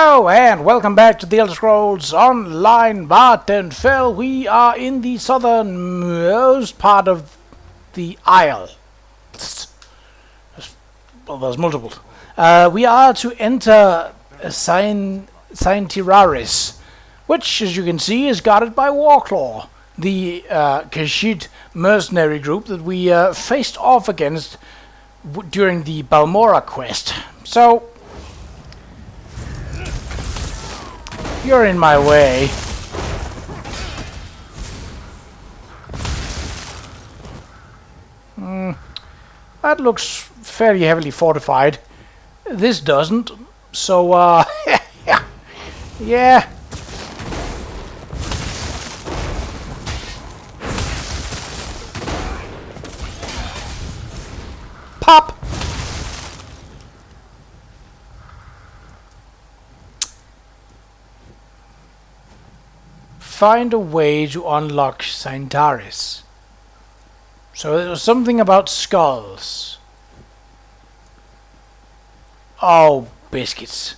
Hello and welcome back to the Elder Scrolls Online Vvardenfell. We are in the southernmost part of the Isle. Well, there's multiple. We are to enter Zaintiraris, which, as you can see, is guarded by Warclaw, the Qa'Rajh mercenary group that we faced off against during the Balmora quest. So, you're in my way. That looks fairly heavily fortified. This doesn't. So, yeah. Pop! Find a way to unlock Zaintiraris. So there was something about skulls. Oh, biscuits.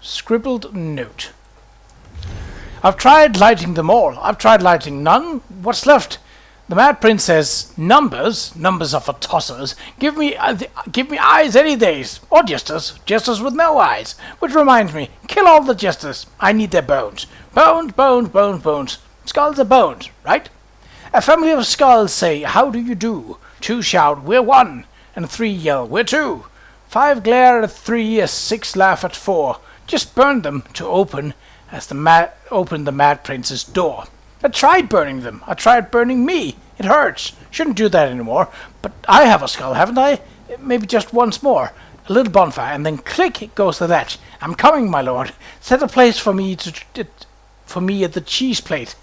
Scribbled note. I've tried lighting them all. I've tried lighting none. What's left? The Mad Prince says, numbers are for tossers. Give me eyes any days. Or jesters with no eyes. Which reminds me, kill all the jesters. I need their bones. Bones. Skulls are bones, right? A family of skulls say, how do you do? 2 shout, we're 1. And 3 yell, we're 2. 5 glare at 3, 6 laugh at 4. Just burn them to open the Mad Prince's door. I tried burning them. I tried burning me. It hurts. Shouldn't do that anymore. But I have a skull, haven't I? Maybe just once more. A little bonfire, and then click, it goes to that. I'm coming, my lord. Set a place for me at the cheese plate.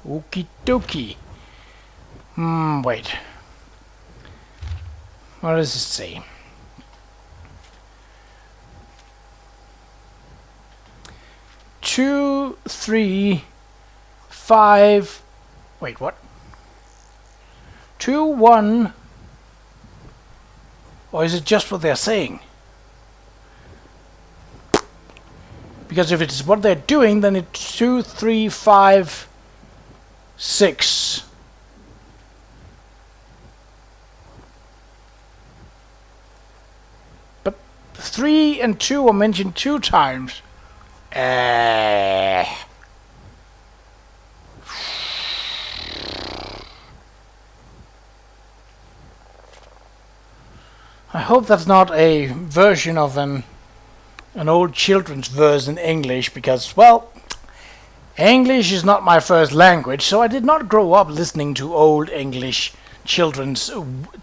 Okie dokie. Wait. What does it say? Two, 3, 5. Wait, what? 2, 1. Or is it just what they're saying? Because if it's what they're doing, then it's 2, 3, 5, 6. But 3 and 2 are mentioned 2 times. I hope that's not a version of an old children's verse in English, because, well, English is not my first language, so I did not grow up listening to old English children's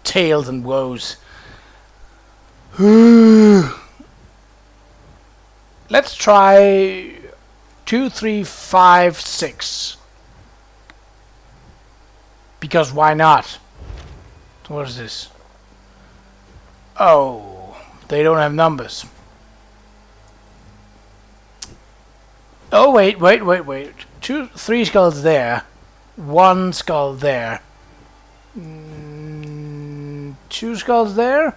tales and woes. Let's try 2, 3, 5, 6. Because why not? What is this? Oh, they don't have numbers. Oh, wait. 2, 3 skulls there. 1 skull there. 2 skulls there.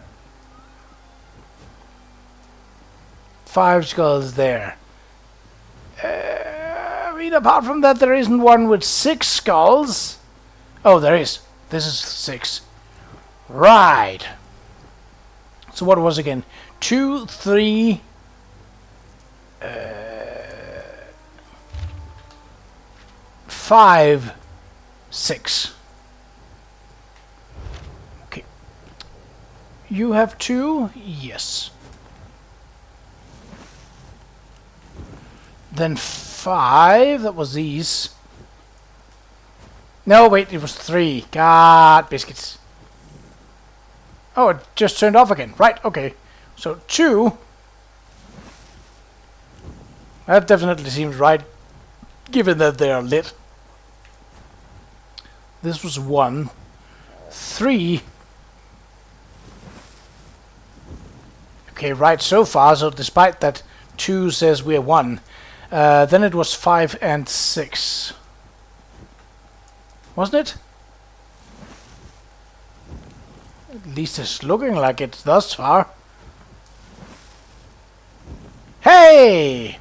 5 skulls there. I mean, apart from that, there isn't one with 6 skulls. Oh, there is. This is 6. Right. So what was again? 2, 3... 5, 6. Okay. You have 2? Yes. Then 5, that was these. No, wait, it was 3. God, biscuits. Oh, it just turned off again. Right, okay. So 2. That definitely seems right, given that they are lit. This was 1. 3. Okay, right so far, so despite that 2 says we're 1. Then it was 5 and 6. Wasn't it? At least it's looking like it thus far. Hey!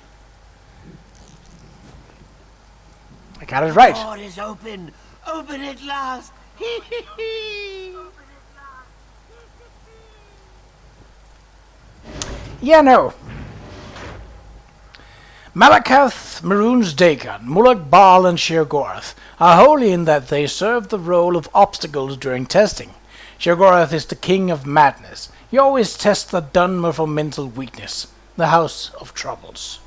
I got it right. The door is open. Open at last. Hee hee hee. Yeah, no. Malakath, Maroon's Dagon, Mulak Baal, and Sheogorath are holy in that they serve the role of obstacles during testing. Sheogorath is the king of madness. He always tests the Dunmer for mental weakness, the house of troubles.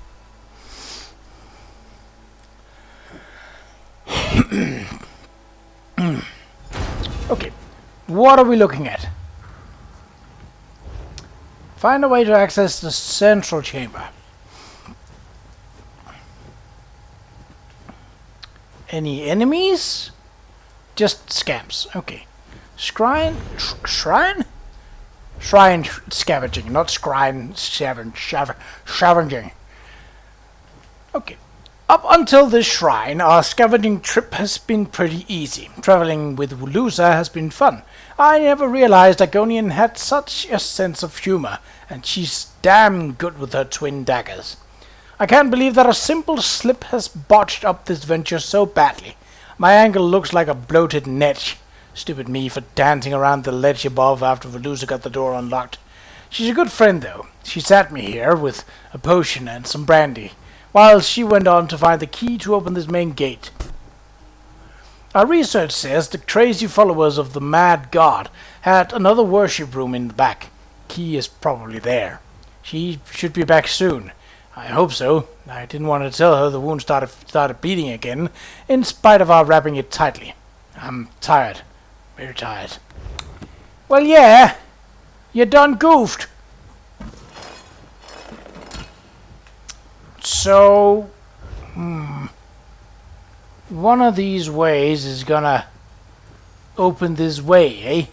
Okay, what are we looking at? Find a way to access the central chamber. Any enemies? Just scamps. Okay. Shrine? Shrine scavenging, not scrying scavenging. Okay. Up until this shrine, our scavenging trip has been pretty easy. Traveling with Wulusa has been fun. I never realized Agonian had such a sense of humor, and she's damn good with her twin daggers. I can't believe that a simple slip has botched up this venture so badly. My angle looks like a bloated net. Stupid me for dancing around the ledge above after Wulusa got the door unlocked. She's a good friend, though. She sat me here with a potion and some brandy, while she went on to find the key to open this main gate. Our research says the crazy followers of the Mad God had another worship room in the back. Key is probably there. She should be back soon. I hope so. I didn't want to tell her the wound started bleeding again, in spite of our wrapping it tightly. I'm tired. Very tired. Well, yeah. You done goofed. So, one of these ways is gonna open this way, eh?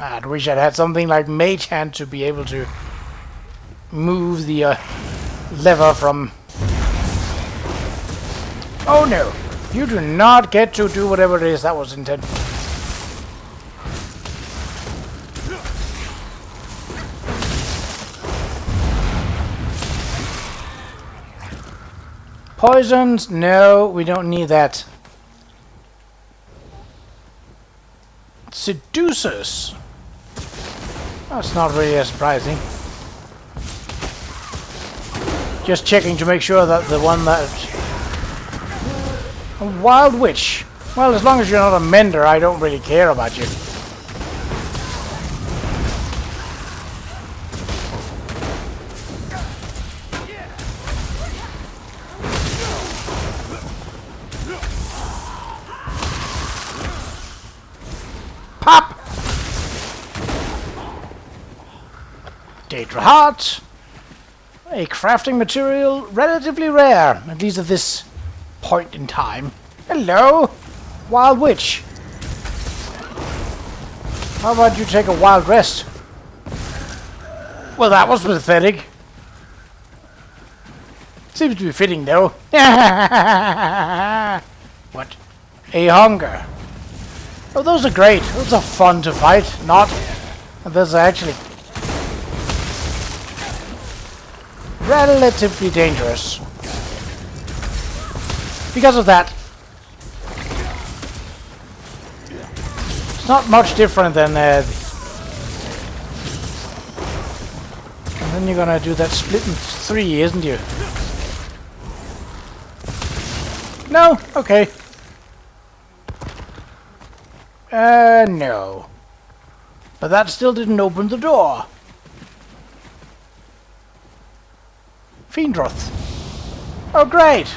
I'd wish I'd had something like Mage Hand to be able to move the lever from... Oh no! You do not get to do whatever it is that was intended. Poisons? No, we don't need that. Seducers? That's not really surprising. Just checking to make sure that the one that... A wild witch. Well, as long as you're not a mender, I don't really care about you. Pop! Daedra Heart. A crafting material relatively rare, at least at this point in time. Hello, Wild Witch. How about you take a wild rest? Well, that was pathetic. Seems to be fitting, though. What? A hunger. Oh, those are great. Those are fun to fight. Not. Those are actually relatively dangerous. Because of that. It's not much different than and then you're gonna do that split in 3, isn't you? No? Okay. No. But that still didn't open the door. Fiendroth. Oh, great!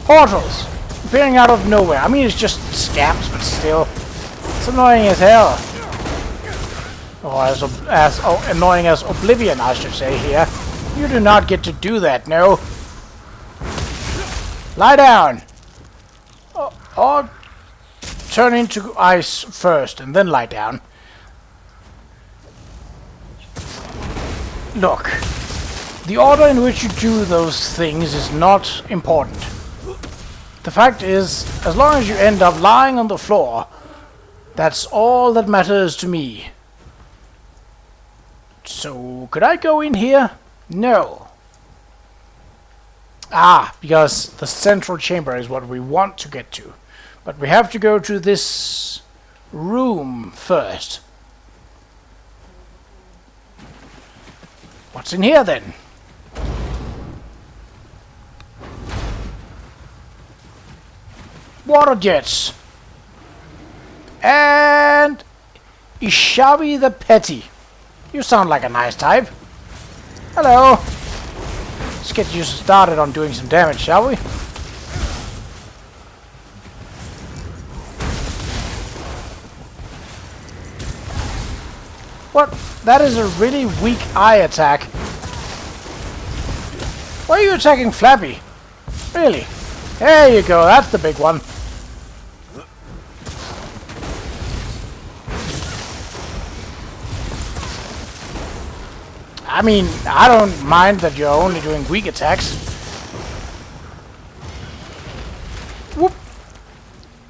Portals! Appearing out of nowhere. I mean, it's just scams, but still. It's annoying as hell. Or as annoying as Oblivion, I should say here. You do not get to do that, no. Lie down! Or turn into ice first, and then lie down. Look. The order in which you do those things is not important. The fact is, as long as you end up lying on the floor, that's all that matters to me. So, could I go in here? No. Ah, because the central chamber is what we want to get to. But we have to go to this room first. What's in here then? Water jets. And Ishavi the Petty. You sound like a nice type. Hello. Let's get you started on doing some damage, shall we? What? That is a really weak eye attack. Why are you attacking Flappy? Really? There you go, that's the big one. I mean, I don't mind that you're only doing weak attacks. Whoop.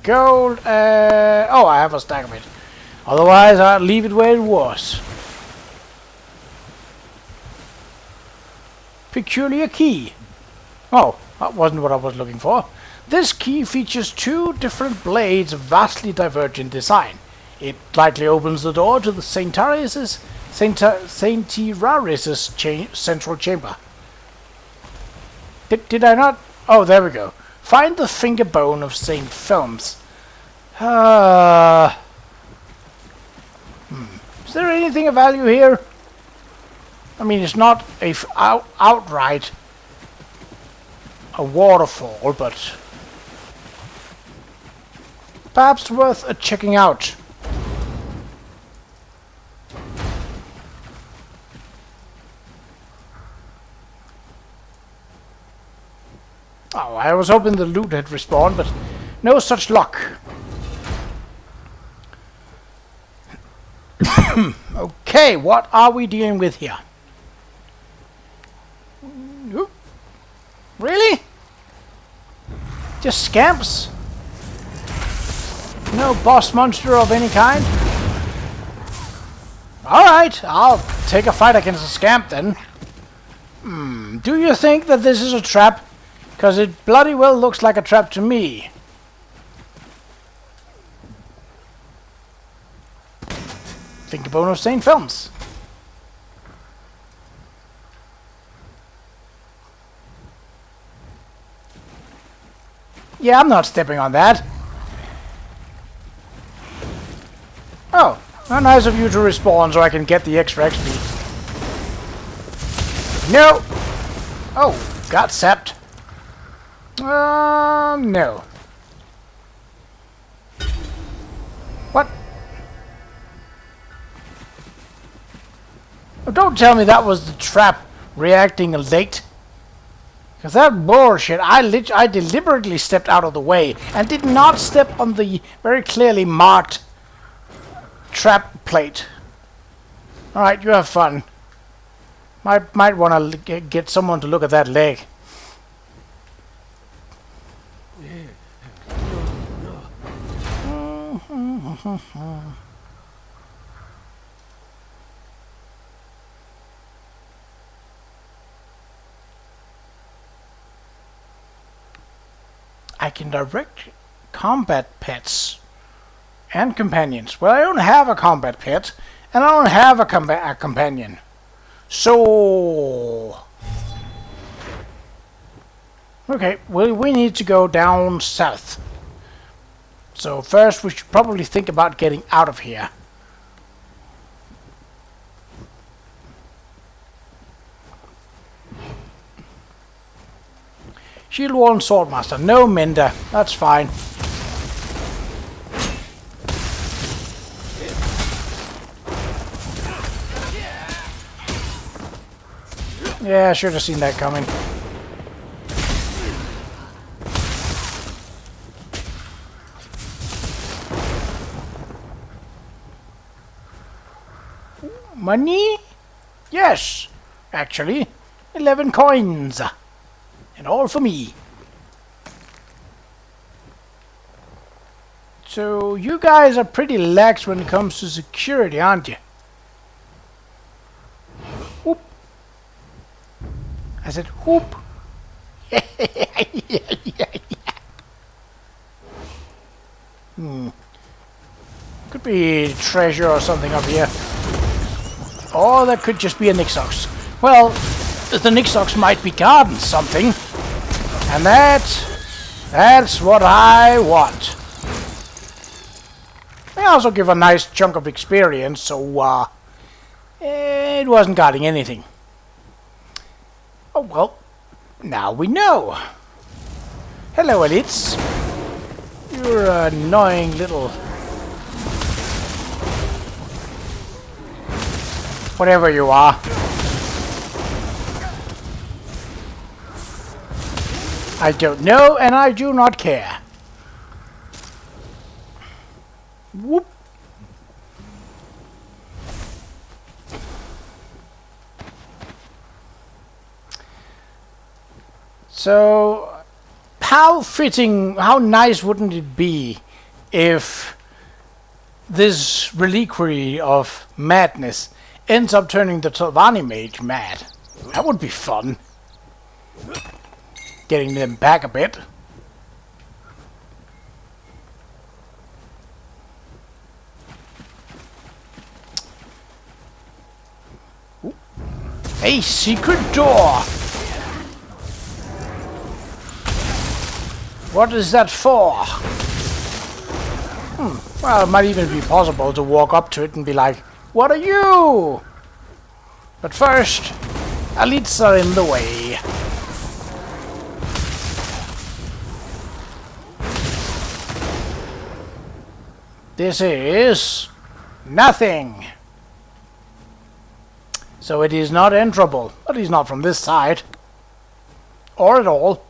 Gold, oh, I have a stack of it. Otherwise, I'd leave it where it was. Peculiar key. Oh, that wasn't what I was looking for. This key features two different blades of vastly divergent design. It likely opens the door to the Zaintiraris' central chamber. Did I not? Oh, there we go. Find the finger bone of Saint Films. Is there anything of value here? I mean, it's not a outright a waterfall, but perhaps worth a checking out. Oh, I was hoping the loot had respawned, but no such luck. Okay, what are we dealing with here? Really? Just scamps? No boss monster of any kind? Alright, I'll take a fight against a scamp then. Do you think that this is a trap? Because it bloody well looks like a trap to me. Fingerbone of Saint Films. Yeah, I'm not stepping on that. Oh, how nice of you to respawn so I can get the extra XP. No! Oh, got sapped. No. What? Oh, don't tell me that was the trap reacting late. Because that bullshit, I deliberately stepped out of the way and did not step on the very clearly marked trap plate. Alright, you have fun. Might want to get someone to look at that leg. I can direct combat pets and companions. Well, I don't have a combat pet, and I don't have a companion. So... okay, well, we need to go down south. So first we should probably think about getting out of here. Shield Wall and Swordmaster. No Mender. That's fine. Yeah, I should have seen that coming. Money? Yes, actually. 11 coins. And all for me. So, you guys are pretty lax when it comes to security, aren't you? Whoop. said, whoop. Could be treasure or something up here. Or that could just be a Nixox. Well, the Nixox might be guarding something. And that's what I want. They also give a nice chunk of experience, so it wasn't guarding anything. Oh well, now we know. Hello, elites. You're an annoying little... whatever you are. I don't know, and I do not care. Whoop. So, how fitting, how nice wouldn't it be if this reliquary of madness ends up turning the Telvanni mage mad? That would be fun. Getting them back a bit. Ooh. A secret door! What is that for? Well, it might even be possible to walk up to it and be like, what are you? But first, elites are in the way. This is nothing. So it is not enterable. At least not from this side. Or at all.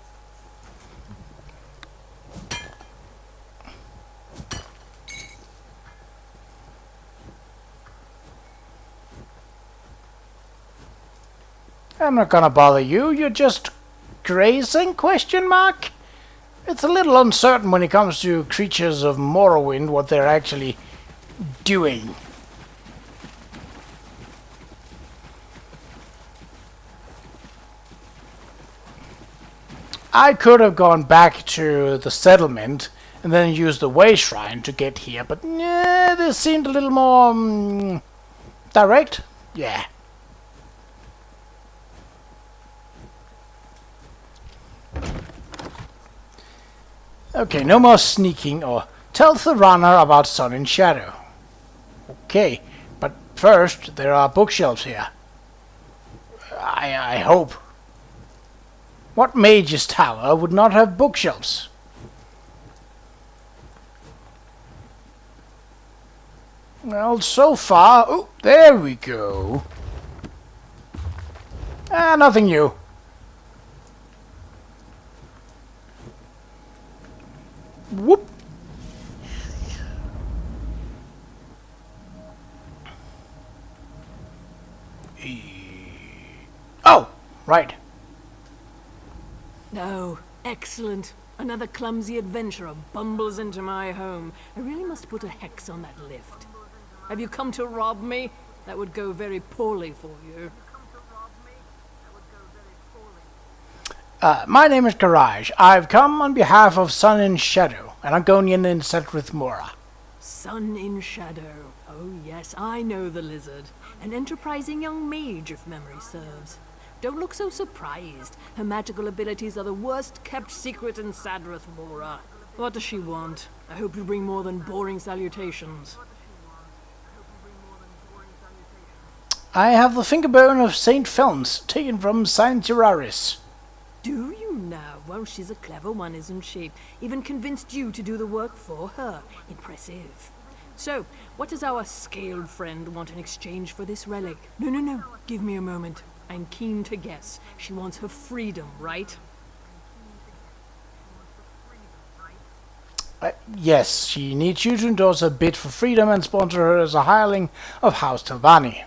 I'm not gonna bother you. You're just grazing? Question mark? It's a little uncertain when it comes to creatures of Morrowind what they're actually doing. I could have gone back to the settlement and then used the way shrine to get here, but yeah, this seemed a little more direct. Yeah. Okay, no more sneaking or tell the runner about Sun and Shadow. Okay, but first there are bookshelves here. I hope. What mage's tower would not have bookshelves? Well, so far... Oh, there we go. Nothing new. Whoop. Oh, right. No, excellent. Another clumsy adventurer bumbles into my home. I really must put a hex on that lift. Have you come to rob me? That would go very poorly for you. My name is Qa'Rajh. I've come on behalf of Sun and Shadow, and I'm going in and set with Mora. Sun in Shadow. Oh yes, I know the lizard. An enterprising young mage, if memory serves. Don't look so surprised. Her magical abilities are the worst kept secret in Sadrith, Mora. What does she want? I hope you bring more than boring salutations. I have the fingerbone of Saint Felms, taken from Zaintiraris. Do you now? Well, she's a clever one, isn't she? Even convinced you to do the work for her. Impressive. So, what does our scaled friend want in exchange for this relic? No. Give me a moment. I'm keen to guess. She wants her freedom, right? Yes, she needs you to endorse her bid for freedom and sponsor her as a hireling of House Telvanni.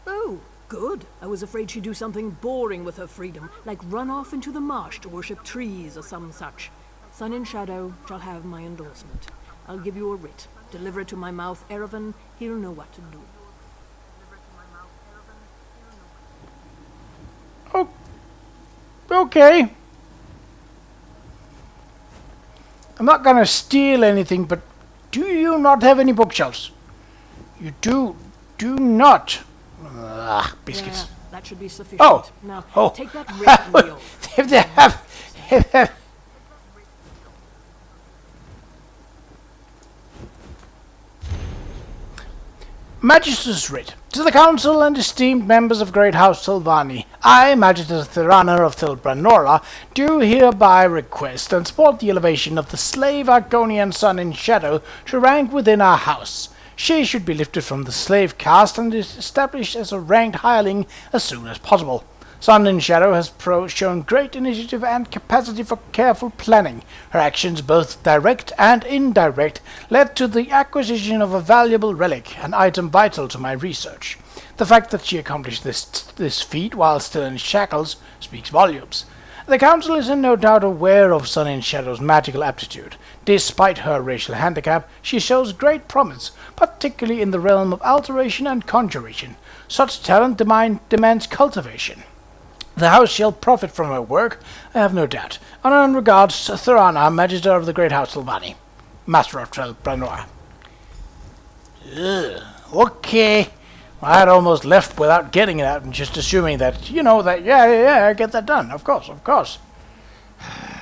Oh, good. I was afraid she'd do something boring with her freedom, like run off into the marsh to worship trees or some such. Sun and Shadow shall have my endorsement. I'll give you a writ. Deliver it to my mouth, Erevan. He'll know what to do. Okay. I'm not gonna steal anything, but do you not have any bookshelves? You do not. Biscuits. Yeah, that should be sufficient. Oh. Now, Oh. take that writ from the oath. If they have... Magister's writ. To the council and esteemed members of Great House Silvani, I, Magister Thirana of Thilbranora, do hereby request and support the elevation of the slave Argonian Sun in Shadow to rank within our house. She should be lifted from the slave caste and established as a ranked hireling as soon as possible. Sun in Shadow has shown great initiative and capacity for careful planning. Her actions, both direct and indirect, led to the acquisition of a valuable relic, an item vital to my research. The fact that she accomplished this feat while still in shackles speaks volumes. The Council is in no doubt aware of Sun in Shadow's magical aptitude. Despite her racial handicap, she shows great promise, particularly in the realm of alteration and conjuration. Such talent demands cultivation. The house shall profit from her work, I have no doubt. Honor and regards, Thirana, Magister of the Great House Silvani, Master of Thilbranora. Okay. I had almost left without getting that and just assuming that, yeah, I get that done. Of course. I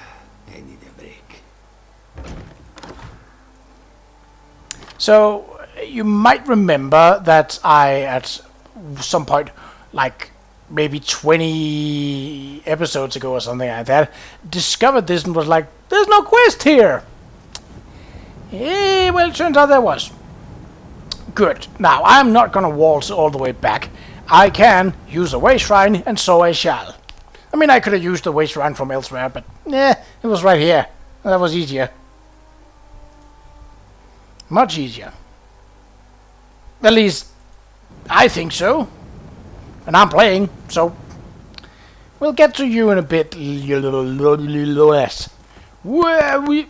need a break. So, you might remember that I, at some point, like maybe 20 episodes ago or something like that, discovered this and was like, there's no quest here! Well, it turns out there was. Good. Now, I'm not gonna waltz all the way back. I can use the way shrine, and so I shall. I mean, I could have used the way shrine from elsewhere, but it was right here. That was easier. Much easier. At least, I think so. And I'm playing, so we'll get to you in a bit less. Wrong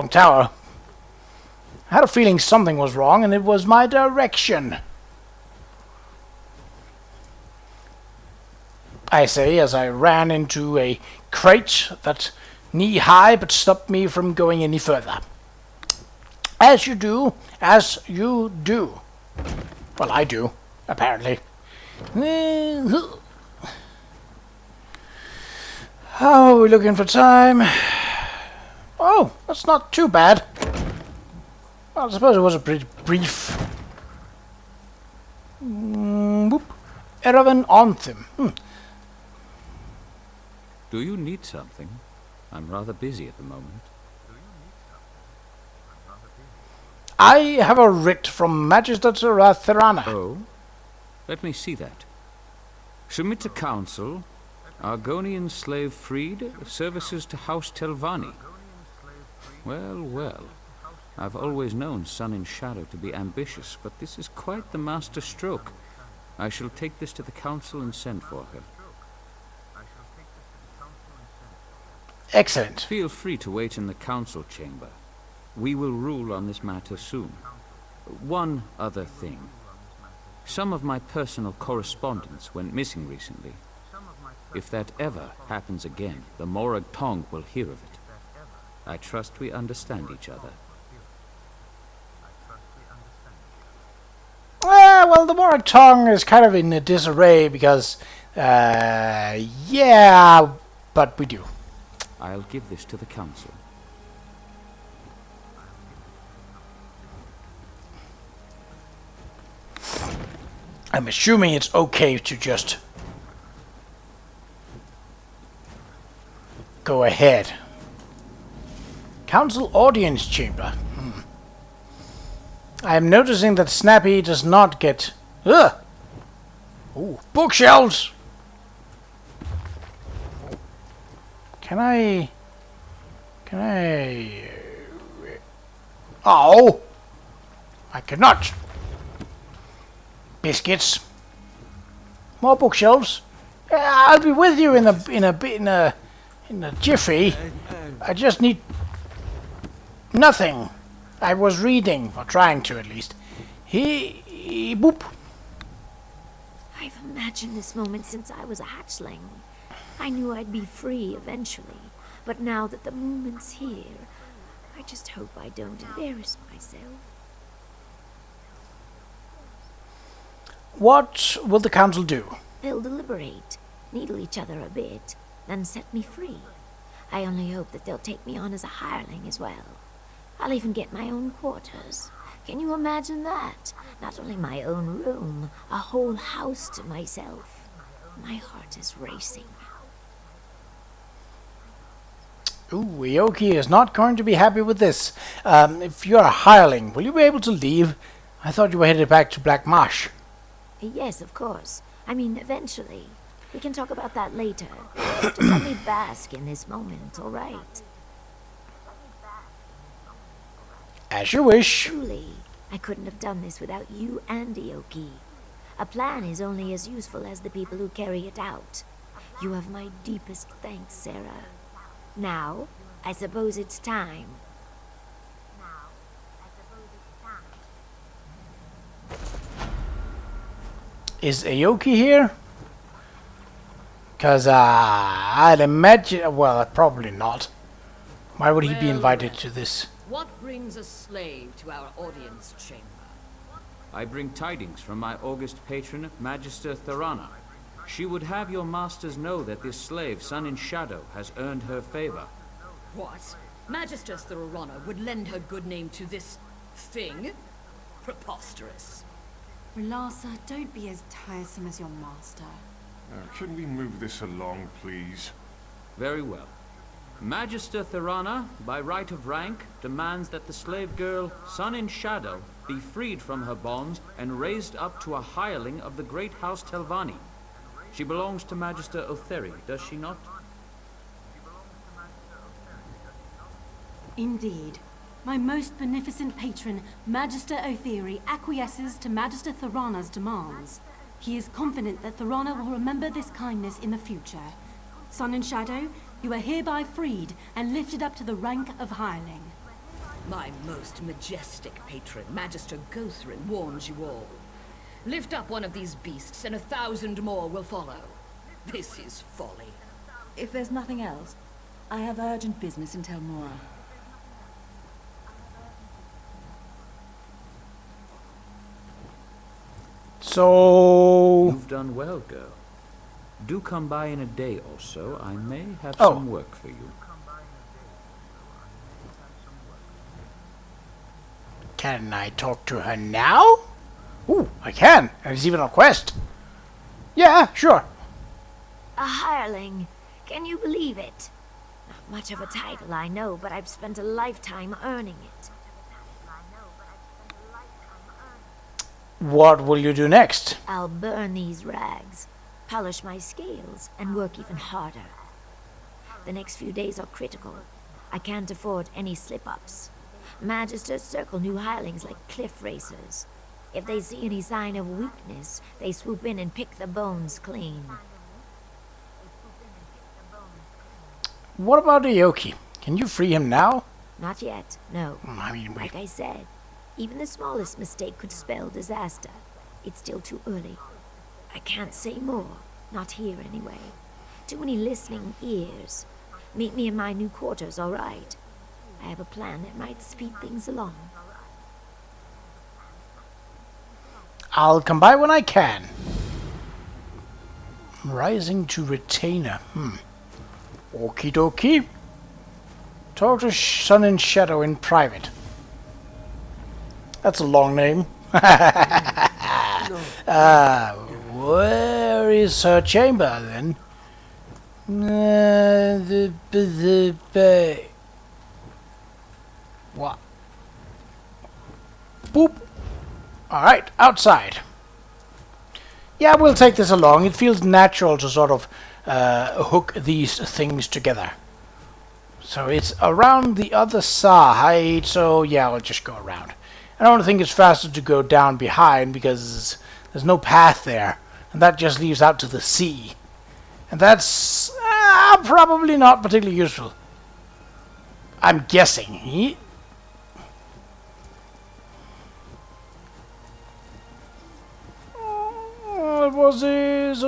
tower. I had a feeling something was wrong, and it was my direction. I say as I ran into a crate that knee-high but stopped me from going any further. As you do. Well, I do, apparently. How are we looking for time? Oh, that's not too bad. Well, I suppose it was a pretty brief. Eravan Anthem. Do you need something? I'm rather busy at the moment. I have a writ from Magister Thirana. Oh? Let me see that. Submit to council. Argonian slave freed. Services to House Telvanni. Well. I've always known Sun in Shadow to be ambitious, but this is quite the master stroke. I shall take this to the council and send for her. Excellent. Feel free to wait in the council chamber. We will rule on this matter soon. One other thing. Some of my personal correspondence went missing recently. If that ever happens again, the Morag Tong will hear of it. I trust we understand each other. Well, the Morag Tong is kind of in a disarray because, but we do. I'll give this to the council. I'm assuming it's okay to just go ahead. Council audience chamber. I am noticing that Snappy does not get... Ugh! Ooh, bookshelves! Can I... Oh! I cannot! Biscuits. More bookshelves. I'll be with you in a jiffy. I just need nothing. I was reading, or trying to at least. Boop. I've imagined this moment since I was a hatchling. I knew I'd be free eventually, but now that the moment's here, I just hope I don't embarrass myself. What will the council do? They'll deliberate, needle each other a bit, then set me free. I only hope that they'll take me on as a hireling as well. I'll even get my own quarters. Can you imagine that? Not only my own room, a whole house to myself. My heart is racing. Ooh, Aoki is not going to be happy with this. If you're a hireling, will you be able to leave? I thought you were headed back to Black Marsh. Yes, of course. I mean, eventually. We can talk about that later. Just let me bask in this moment, all right? As you wish. Truly, I couldn't have done this without you and Aoki. A plan is only as useful as the people who carry it out. You have my deepest thanks, Sarah. Now, I suppose it's time. Is Aoki here? Because I'd imagine... Well, probably not. Why would he be invited to this? What brings a slave to our audience chamber? I bring tidings from my august patron, Magister Thorana. She would have your masters know that this slave, Sun in Shadow, has earned her favor. What? Magister Thorana would lend her good name to this thing? Preposterous. Relasa, don't be as tiresome as your master. Can we move this along, please? Very well. Magister Thorana, by right of rank, demands that the slave girl, Sun in Shadow, be freed from her bonds and raised up to a hireling of the great house Telvanni. She belongs to Magister Otheri, does she not? Indeed. My most beneficent patron, Magister Otheri, acquiesces to Magister Thorana's demands. He is confident that Thorana will remember this kindness in the future. Sun and Shadow, you are hereby freed and lifted up to the rank of hireling. My most majestic patron, Magister Gothrin, warns you all. Lift up one of these beasts, and 1,000 more will follow. This is folly. If there's nothing else, I have urgent business in Telmora. So... You've done well, girl. Do come by in a day or so. I may have Oh. some work for you. Can I talk to her now? Ooh, I can. And it's even on quest. Yeah, sure. A hireling. Can you believe it? Not much of a title, I know, but I've spent a lifetime earning it. What will you do next? I'll burn these rags, polish my scales, and work even harder. The next few days are critical. I can't afford any slip-ups. Magisters circle new hirelings like cliff racers. If they see any sign of weakness, they swoop in and pick the bones clean. What about Aoki? Can you free him now? Not yet, no. I mean, Like I said, even the smallest mistake could spell disaster. It's still too early. I can't say more. Not here, anyway. Too many listening ears. Meet me in my new quarters, all right? I have a plan that might speed things along. I'll come by when I can. Rising to Retainer. Okie dokie. Talk to Sun and Shadow in private. That's a long name. Where is her chamber then? What? Boop. Alright, outside. Yeah, we'll take this along. It feels natural to sort of hook these things together. So it's around the other side, so yeah, we'll just go around. I don't think it's faster to go down behind because there's no path there, and that just leaves out to the sea. And that's probably not particularly useful. I'm guessing. What was this?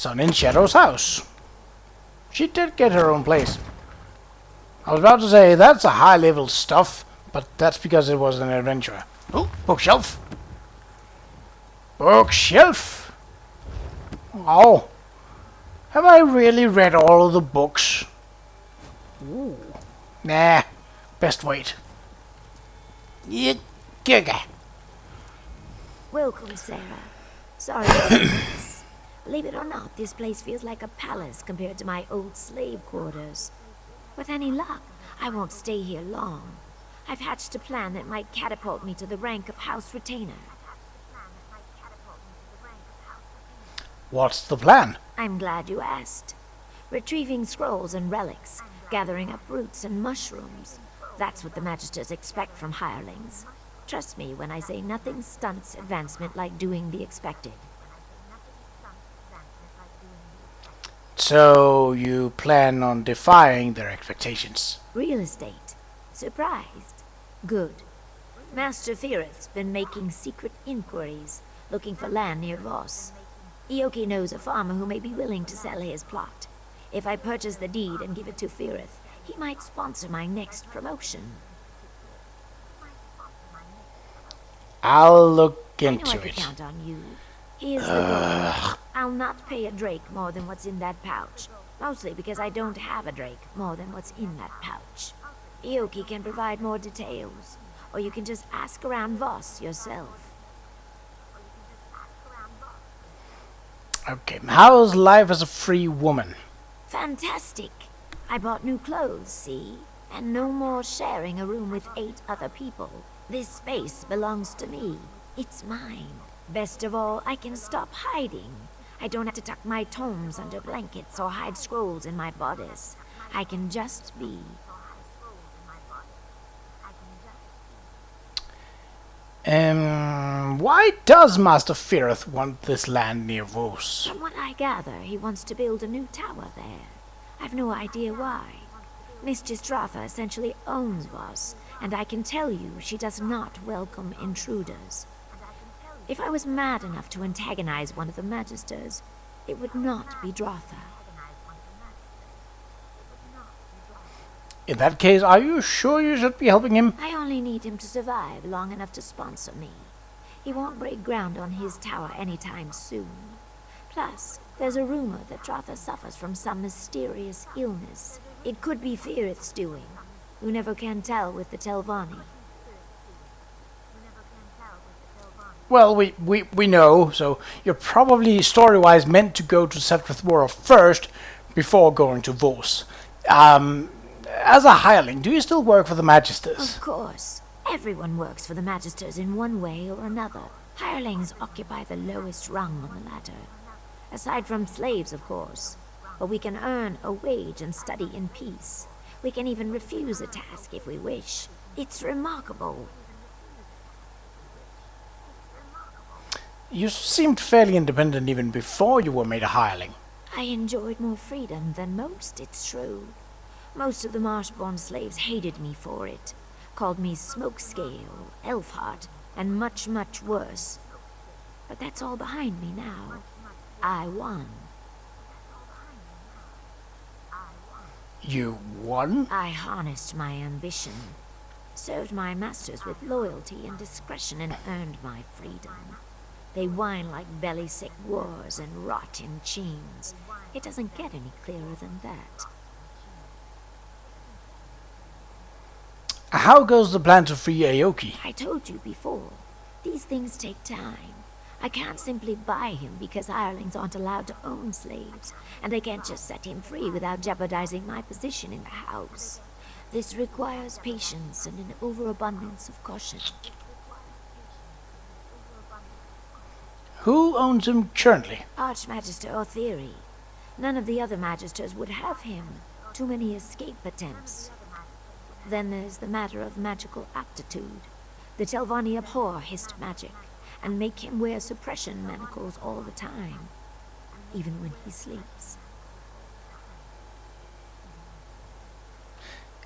Sun in Shadow's house. She did get her own place. I was about to say, that's a high-level stuff, but that's because it was an adventure. Oh, bookshelf. Bookshelf. Oh. Have I really read all of the books? Ooh. Nah. Best wait. Giga. Welcome, Sarah. Sorry about this. Believe it or not, this place feels like a palace compared to my old slave quarters. With any luck, I won't stay here long. I've hatched a plan that might catapult me to the rank of House Retainer. What's the plan? I'm glad you asked. Retrieving scrolls and relics, gathering up roots and mushrooms. That's what the Magisters expect from hirelings. Trust me when I say nothing stunts advancement like doing the expected. So you plan on defying their expectations? Real estate. Surprised. Good. Master Firith's been making secret inquiries, looking for land near Voss. Ioki knows a farmer who may be willing to sell his plot. If I purchase the deed and give it to Firith, he might sponsor my next promotion. I'll look I know into I can it. count on you. Here's the deal. I'll not pay a drake more than what's in that pouch. Mostly because I don't have a drake more than what's in that pouch. Ioki can provide more details. Or you can just ask around Voss yourself. Okay, how's life as a free woman? Fantastic. I bought new clothes, see? And no more sharing a room with 8 other people. This space belongs to me. It's mine. Best of all, I can stop hiding. I don't have to tuck my tomes under blankets or hide scrolls in my bodice. I can just be. Why does Master Firith want this land near Vos? From what I gather, he wants to build a new tower there. I've no idea why. Mistress Dratha essentially owns Voss, and I can tell you she does not welcome intruders. If I was mad enough to antagonize one of the Magisters, it would not be Dratha. In that case, are you sure you should be helping him? I only need him to survive long enough to sponsor me. He won't break ground on his tower anytime soon. Plus, there's a rumor that Dratha suffers from some mysterious illness. It could be Firith's doing. You never can tell with the Telvanni. Well, we know, so you're probably story-wise meant to go to Settlethwara first before going to Vos. As a hireling, do you still work for the Magisters? Of course. Everyone works for the Magisters in one way or another. Hirelings occupy the lowest rung on the ladder. Aside from slaves, of course. But we can earn a wage and study in peace. We can even refuse a task if we wish. It's remarkable. You seemed fairly independent even before you were made a hireling. I enjoyed more freedom than most, it's true. Most of the Marshborn slaves hated me for it. Called me Smokescale, Elfheart, and much, much worse. But that's all behind me now. I won. You won? I harnessed my ambition. Served my masters with loyalty and discretion and earned my freedom. They whine like belly-sick wars and rot in chains. It doesn't get any clearer than that. How goes the plan to free Aoki? I told you before, these things take time. I can't simply buy him because hirelings aren't allowed to own slaves, and I can't just set him free without jeopardizing my position in the house. This requires patience and an overabundance of caution. Who owns him currently? Archmagister Otheri. None of the other magisters would have him. Too many escape attempts. Then there's the matter of magical aptitude. The Telvanni abhor hissed magic, and make him wear suppression manacles all the time, even when he sleeps.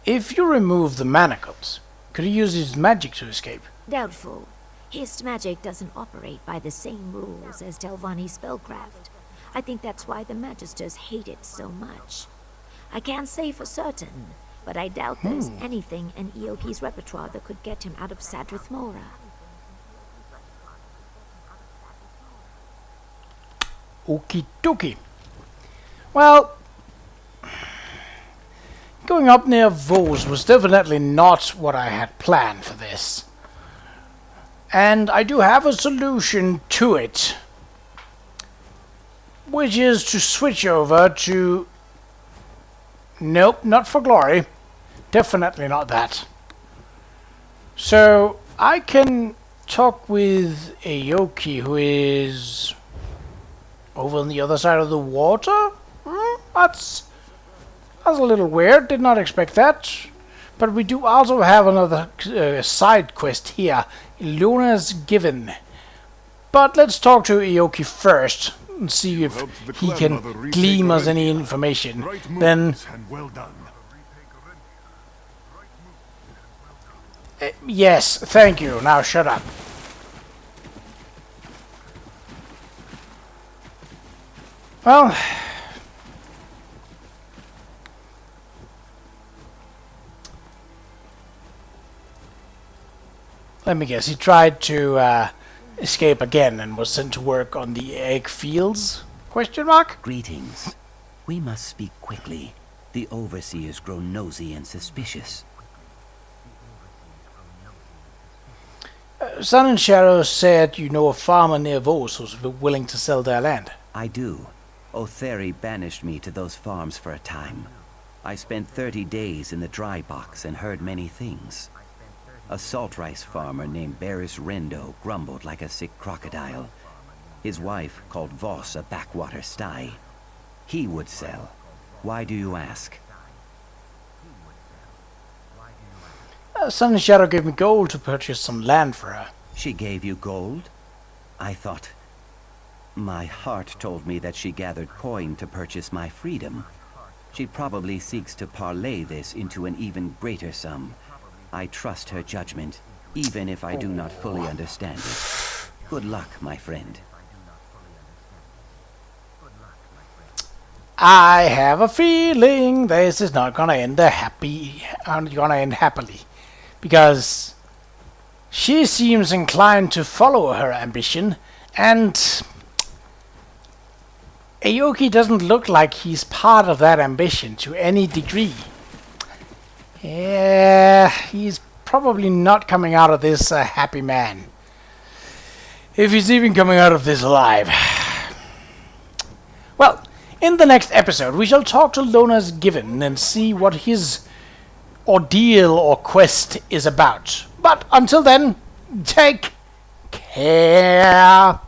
If you remove the manacles, could he use his magic to escape? Doubtful. Hissed magic doesn't operate by the same rules as Telvanni spellcraft. I think that's why the Magisters hate it so much. I can't say for certain, but I doubt there's anything in Eoki's repertoire that could get him out of Sadrith Mora. Okie dokie. Well, going up near Vos was definitely not what I had planned for this. And I do have a solution to it, which is to switch over to... Nope, not for glory. Definitely not that. So, I can talk with Aoki, who is over on the other side of the water? That's a little weird, did not expect that. But we do also have another side quest here, Luna's Given. But let's talk to Aoki first and see if he can glean us any information. Then, Well done. yes, thank you. Now shut up. Well, let me guess. He tried to escape again and was sent to work on the egg fields? Question mark? Greetings. We must speak quickly. The overseers grow nosy and suspicious. Sun and Shadow said you know a farmer near Vos who's willing to sell their land. I do. Otheri banished me to those farms for a time. I spent 30 days in the dry box and heard many things. A salt rice farmer named Barris Rendo grumbled like a sick crocodile. His wife called Voss a backwater sty. He would sell. Why do you ask? Sun and Shadow gave me gold to purchase some land for her. She gave you gold? I thought... My heart told me that she gathered coin to purchase my freedom. She probably seeks to parlay this into an even greater sum. I trust her judgment, even if I do not fully understand it. Good luck, my friend. I have a feeling this is not gonna end happily, because she seems inclined to follow her ambition, and Aoki doesn't look like he's part of that ambition to any degree. Yeah, he's probably not coming out of this a happy man. If he's even coming out of this alive. Well, in the next episode, we shall talk to Luna's Given and see what his ordeal or quest is about. But until then, take care.